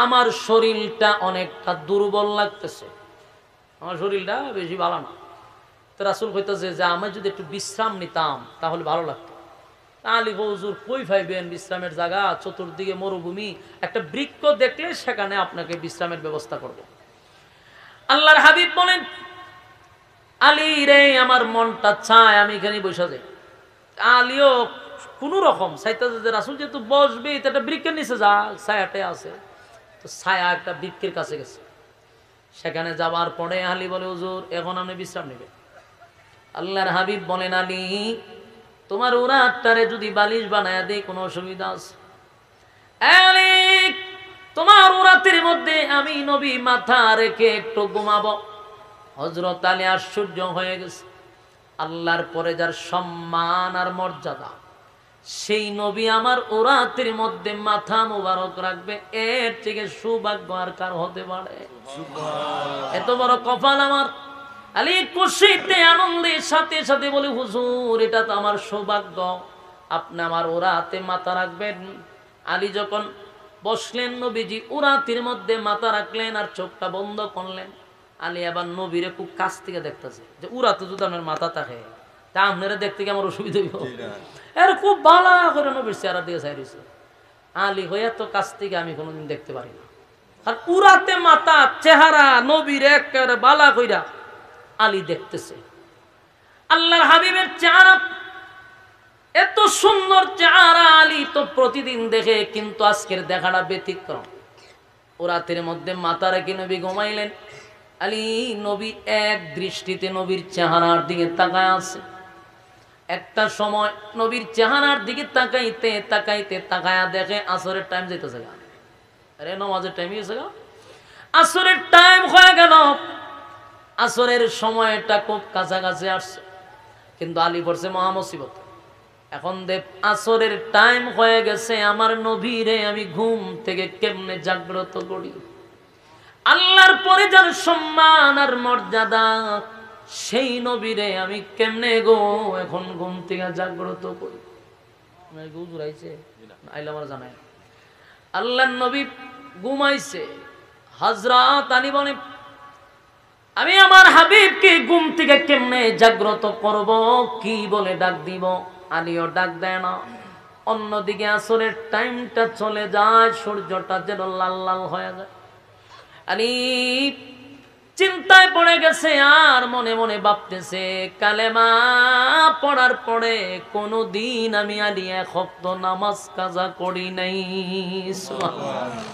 আমার শরীরটা অনেকটা দুর্বল লাগতেছে, আমার শরীরটা বেশি ভালো না। তো রাসূল কইতেছে যে আমি যদি একটু বিশ্রাম নিতাম তাহলে ভালো লাগতো। আলী হুজুর কই পাইবেন বিশ্রামের জায়গা, চতুর্দিকে মরুভূমি, একটা বৃক্ষ দেখলে সেখানে আপনাকে বিশ্রামের ব্যবস্থা করব। আল্লাহর হাবিব বলেন, আলী রে আমার মনটা চায় আমি এখানে বসে যাই। আলীও কোন রকম চাইতেছে যে রাসূল যেহেতু বসবে এটা একটা বৃক্ষের নিচে যা, ছায়াটে আছে, তো ছায়া একটা বৃক্ষের কাছে গেছে। সেখানে যাওয়ার পরে আলী বলে, হুজুর এখন আপনি বিশ্রাম নেবেন। আল্লাহর হাবিব বলেন, আলী তোমার উরাতটারে যদি বালিশ বানায়া দেই কোনো অসুবিধা আছে? আলী তোমার উরাতের মধ্যে আমি নবী মাথা রেখে একটু ঘুমাবো। হযরত আলী আশ্চর্য হয়ে গেছে। আল্লাহর পরে যার সম্মান আর মর্যাদা, সেই নবী আমার উরাতের মধ্যে মাথা মুবারক রাখবে, এর থেকে সৌভাগ্য আর কার হতে পারে? এত বড় কপাল আমার। আলী খুশিতে আনন্দের সাথে সাথে বলে, হুজুর এটা তো আমার সৌভাগ্য, আপনি আমার উরাতে মাথা রাখবেন। আলী যখন বসলেন, নবীজি উরাতের মধ্যে মাথা রাখলেন আর চোখটা বন্ধ করলেন। আলী আবার নবীরে খুব কাছ থেকে দেখতেছে যে উরাতে যদি আপনার মাথা থাকে তা আপনারা দেখতে কি আমার অসুবিধা হইব? এর খুব ভালো করে নবীর চেহারা দিয়ে চাইছে। আলী হইয়া তো কাছ থেকে আমি কোনোদিন দেখতে পারি না, আর উরাতে মাথা চেহারা নবীর একেবারে বালা কইরা আলী দেখতেছে। আল্লাহর হাবিবের চেহারা এত সুন্দর চেহারা আলী তো প্রতিদিন দেখে, কিন্তু আজকের দেখাটা ব্যতিক্রম। উরাতের মধ্যে মাথা রেখে নবী ঘুমাইলেন। আলী নবী এক দৃষ্টিতে নবীর চেহারার দিকে তাকায় আছে। একটা সময় নবীর চেহারার দিকে তাকাইতে তাকাইতে তাকায়া দেখে আসরের টাইম যেতেছে, আরে নামাজের টাইম হয়েছে, আসরের টাইম হয়ে গেল। আসরের সময়টা খুব কাছাকাছি আসছে, কিন্তু আলী পড়ছে মহা মুসিবত। এখন দেখ আসরের টাইম হয়ে গেছে, আমার নবীরে আমি ঘুম থেকে কেমনে জাগ্রত করি? আল্লাহর পরে যার সম্মান আর মর্যাদা, সেই নবীরে আমি কেমনে গো এখন ঘুম থেকে জাগ্রত করি? আল্লাহর নবী ঘুমাইছে। হযরত আলী বলে, আমি আমার হাবিবকে ঘুম থেকে কেমনে জাগ্রত করব, কি বলে ডাক দিব? আলীও ডাক দেয় না। অন্যদিকে আসরের টাইমটা চলে যায়, সূর্যটা যেন লাল লাল হয়ে যায়। আলী চিন্তায় পড়ে গেছে আর মনে মনে ভাবতেছে, কালেমা পড়ার পরে কোনদিন আমি আলী এক ওয়াক্ত নামাজ কাজা করি নাই। সুবহানাল্লাহ।